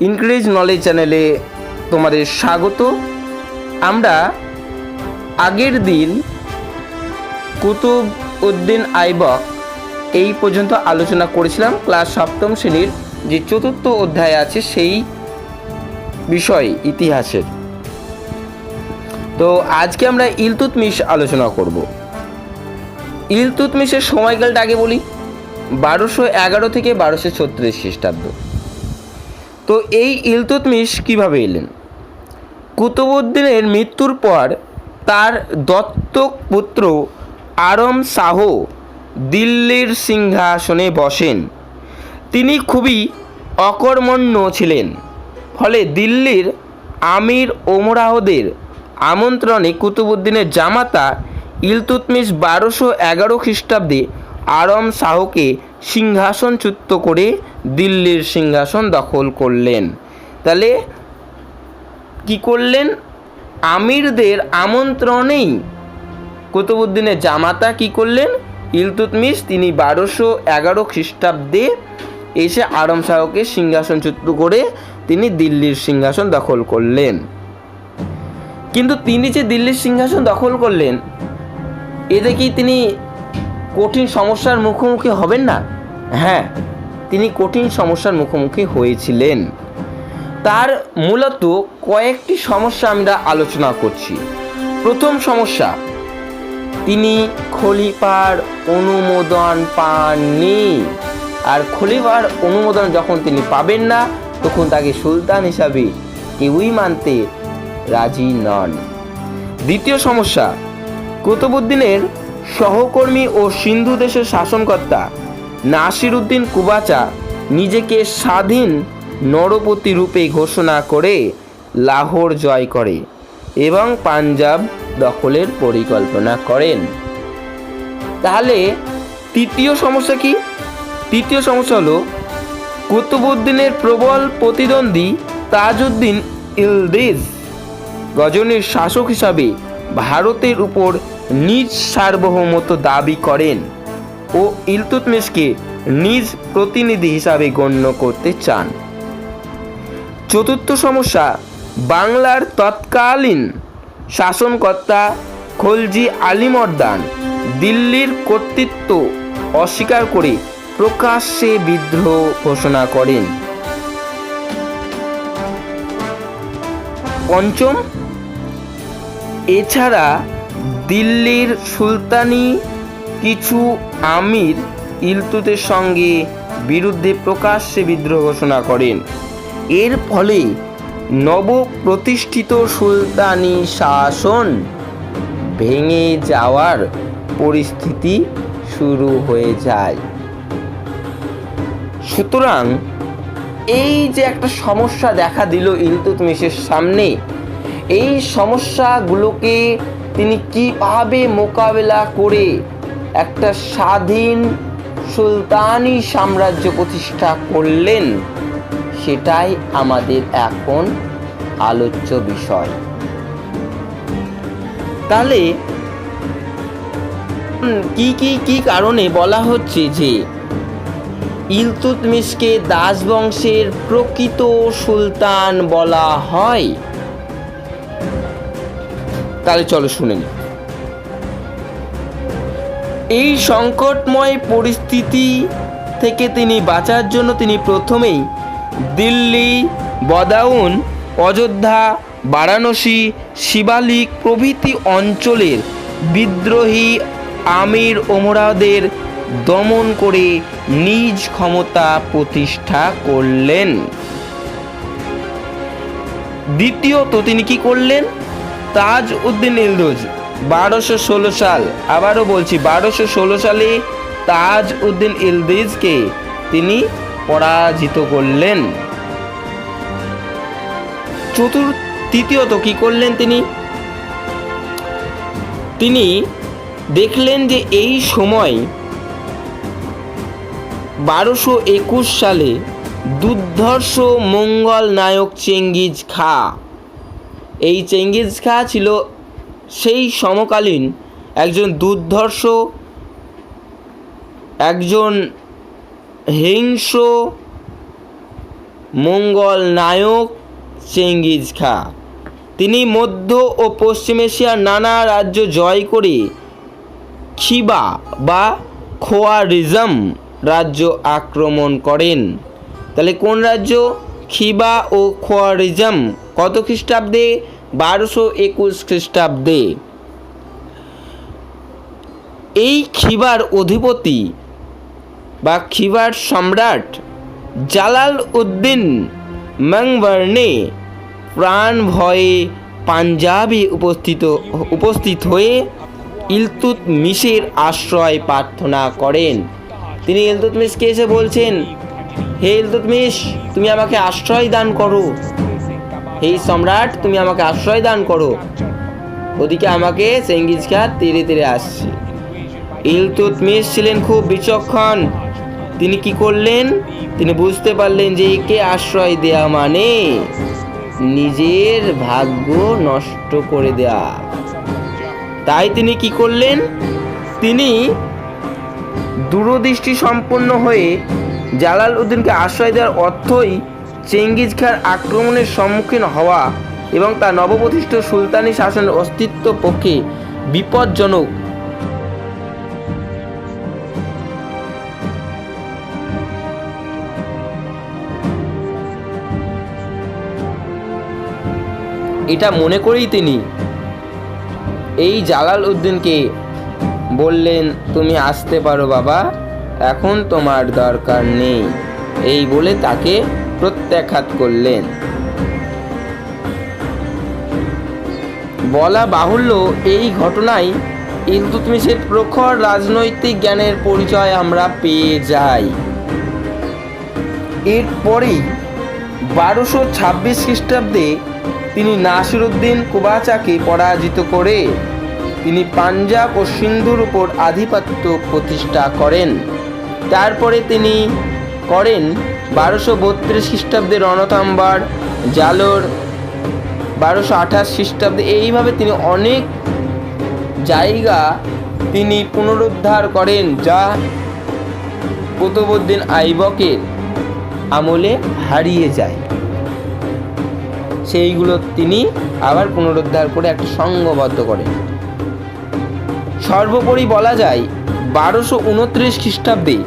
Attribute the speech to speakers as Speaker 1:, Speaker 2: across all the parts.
Speaker 1: Increase knowledge চ্যানেলে তোমাদের স্বাগত। আমরা আগের দিন কুতুবউদ্দিন আইবক এই পর্যন্ত আলোচনা করেছিলাম। ক্লাস সপ্তম শ্রেণীর যে চতুর্থ অধ্যায় আছে সেই বিষয় ইতিহাসের। তো আজকে আমরা ইলতুৎমিশ আলোচনা করব। ইলতুৎমিশের সময়কালটা আগে বলি, 1211 থেকে 1236 খ্রিস্টাব্দ। তো এই ইলতুৎমিশ কীভাবে এলেন? কুতুবউদ্দিনের মৃত্যুর পর তার দত্তক পুত্র আরম শাহ দিল্লির সিংহাসনে বসেন। তিনি খুবই অকর্মণ্য ছিলেন, ফলে দিল্লির আমির ওমরাহদের আমন্ত্রণে কুতুবউদ্দিনের জামাতা ইলতুৎমিশ 1211 খ্রিস্টাব্দে আরম শাহকে সিংহাসনচ্যুত করে দিল্লির সিংহাসন দখল করলেন। তাহলে কি করলেন? আমিরদের আমন্ত্রণেই কুতুবউদ্দিনের জামাতা কি করলেন? ইলতুৎমিশ তিনি 1211 খ্রিস্টাব্দে এসে আরম শাহকে সিংহাসনচ্যুত করে তিনি দিল্লির সিংহাসন দখল করলেন। কিন্তু তিনি যে দিল্লির সিংহাসন দখল করলেন, এতে কি তিনি কঠিন সমস্যার মুখোমুখি হবেন না? হ্যাঁ, তিনি কঠিন সমস্যার মুখোমুখি হয়েছিলেন। তার মূলত কয়েকটি সমস্যা আমরা আলোচনা করছি। প্রথম সমস্যা, তিনি খলিফার অনুমোদন পাননি। আর খলিফার অনুমোদন যখন তিনি পাবেন না, তখন তাকে সুলতান হিসাবে কেউই মানতে রাজি নন। দ্বিতীয় সমস্যা, কুতুবউদ্দিনের সহকর্মী ও সিন্ধু দেশের শাসনকর্তা নাসিরউদ্দিন কুবাচা নিজেকে স্বাধীন নরপতি রূপে ঘোষণা করে লাহোর জয় করে এবং পাঞ্জাব দখলের পরিকল্পনা করেন। তাহলে তৃতীয় সমস্যা কি? তৃতীয় সমস্যা হলো কুতুবউদ্দিনের প্রবল প্রতিদ্বন্দ্বী তাজউদ্দিন ইলদিজ গজনির শাসক হিসাবে ভারতের উপর নিজ সার্বভৌমত্ব দাবি করেন ও ইলতুৎমিশকে নিজ প্রতিনিধি হিসাবে গণ্য করতে চান। চতুর্থ সমস্যা, বাংলার তৎকালীন শাসনকর্তা খলজি আলিমর্দান দিল্লির কর্তৃত্ব অস্বীকার করে প্রকাশ্যে বিদ্রোহ ঘোষণা করেন। পঞ্চম, এছাড়া দিল্লির সুলতানি কিছু আমির ইলতুতের সঙ্গে বিরুদ্ধে প্রকাশ্যে বিদ্রোহ ঘোষণা করেন। এর ফলে নবপ্রতিষ্ঠিত সুলতানি শাসন ভেঙে যাওয়ার পরিস্থিতি শুরু হয়ে যায়। সুতরাং এই যে একটা সমস্যা দেখা দিল ইলতুৎমিশের সামনে, এই সমস্যাগুলোকে তিনি কিভাবে মোকাবেলা করে একটা স্বাধীন সুলতানি সাম্রাজ্য প্রতিষ্ঠা করলেন, সেটাই আমাদের এখন আলোচ্য বিষয়। তাহলে কি কারণে বলা হচ্ছে যে ইলতুৎমিশকে দাসবংশের প্রকৃত সুলতান বলা হয়? তাহলে চলো শুনে নিই। এই সংকটময় পরিস্থিতি থেকে তিনি বাঁচার জন্য তিনি প্রথমেই দিল্লি, বদাউন, অযোধ্যা, বারাণসী, শিবালিক প্রভৃতি অঞ্চলের বিদ্রোহী আমির ওমরাহদের দমন করে নিজ ক্ষমতা প্রতিষ্ঠা করলেন। দ্বিতীয়ত তিনি কি করলেন? তাজউদ্দিন ইলদিজ 1216 সাল, আবারও বলছি 1216 সালে তাজউদ্দিন ইলদিজকে তিনি পরাজিত করলেন। তৃতীয়ত কি করলেন? তিনি দেখলেন যে এই সময় 1221 সালে দুর্ধর্ষ মঙ্গল নায়ক চেঙ্গিজ খাঁ, এই চেঙ্গিজ খাঁ ছিল সেই সমকালীন একজন দুর্ধর্ষ, একজন হিংস্র মঙ্গল নায়ক চেঙ্গিজ খাঁ। তিনি মধ্য ও পশ্চিম এশিয়ার নানা রাজ্য জয় করে খিবা বা খোয়ারিজম রাজ্য আক্রমণ করেন। তাহলে কোন রাজ্য? খিবা ও খোয়ারিজম। কত খ্রিস্টাব্দে? 1221 খ্রিস্টাব্দে। এই খিবার অধিপতি বা খিবার সম্রাট জালাল উদ্দিন মংবর্ণে প্রাণ ভয়ে পাঞ্জাবে উপস্থিত হয়ে ইলতুৎমিশের আশ্রয় প্রার্থনা করেন। তিনি ইলতুৎমিশকে এসে বলছেন, হে ইলতুৎমিশ, তুমি আমাকে আশ্রয় দান করো, হে সম্রাট তুমি আমাকে আশ্রয় দান করো, ওদিকে আমাকে চেঙ্গিজ খাঁ তীরে তীরে আসছে। ইলতুৎমিশ ছিলেন খুব বিচক্ষণ। তিনি কি করলেন? তিনি বুঝতে পারলেন যে একে আশ্রয় দেয়া মানে নিজের ভাগ্য নষ্ট করে দেয়া। তাই তিনি কি করলেন? তিনি দূরদৃষ্টি সম্পন্ন হয়ে জালাল উদ্দিনকে আশ্রয় দেওয়ার অর্থই চেঙ্গিজ খাঁর আক্রমণের সম্মুখীন হওয়া এবং তার নবপ্রতিষ্ঠিত সুলতানি শাসনের অস্তিত্ব পক্ষে বিপজ্জনক। এটা মনে করেই তিনি এই জালাল উদ্দিনকে বললেন, তুমি আসতে পারো বাবা, এখন তোমার দরকার নেই, এই বলে তাকে প্রত্যাখ্যাত করলেন। বলা বাহুল্য, এই ঘটনায় ইলতুৎমিশের প্রখর রাজনৈতিক জ্ঞানের পরিচয় আমরা পেয়ে যাই। এরপরেই 1226 খ্রিস্টাব্দে তিনি নাসিরউদ্দিন কুবাচাকে পরাজিত করে তিনি পাঞ্জাব ও সিন্ধুর উপর আধিপত্য প্রতিষ্ঠা করেন। তারপরে তিনি করেন 1232 খ্রিস্টাব্দে রণথম্বর, জালোর, 1228 খ্রিস্টাব্দে। এইভাবে তিনি অনেক জায়গা তিনি পুনরুদ্ধার করেন, যা কুতুবউদ্দিন আইবকের আমলে হারিয়ে যায়। সেইগুলো তিনি আবার পুনরুদ্ধার করে একটা সংঘবদ্ধ করেন। সর্বোপরি বলা যায় 1229 খ্রিস্টাব্দে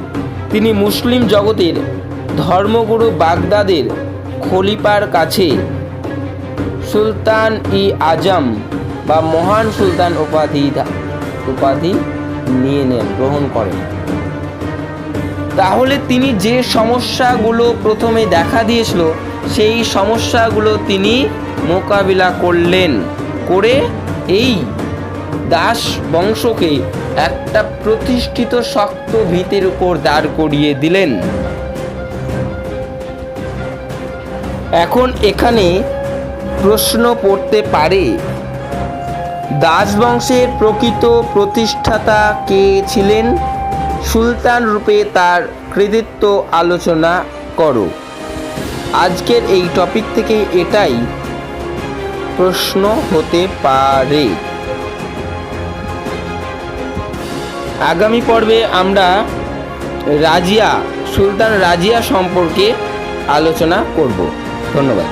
Speaker 1: তিনি মুসলিম জগতের ধর্মগুরু বাগদাদের খলিফার কাছে সুলতান ই আজম বা মহান সুলতান উপাধি নিয়ে গ্রহণ করেন। তাহলে তিনি যে সমস্যাগুলো প্রথমে দেখা দিয়েছিল সেই সমস্যাগুলো তিনি মোকাবিলা করলেন, করে এই দাস বংশকে একটা প্রতিষ্ঠিত শক্ত ভিতের উপর দাঁড় করিয়ে দিলেন। এখন এখানে প্রশ্ন পড়তে পারে, দাস বংশের প্রকৃত প্রতিষ্ঠাতা কে ছিলেন? সুলতান রূপে তার কৃতিত্ব আলোচনা করো। আজকের এই টপিক থেকে এটাই প্রশ্ন হতে পারে। আগামী পর্বে আমরা সুলতান রাজিয়া সম্পর্কে আলোচনা করব। ধন্যবাদ।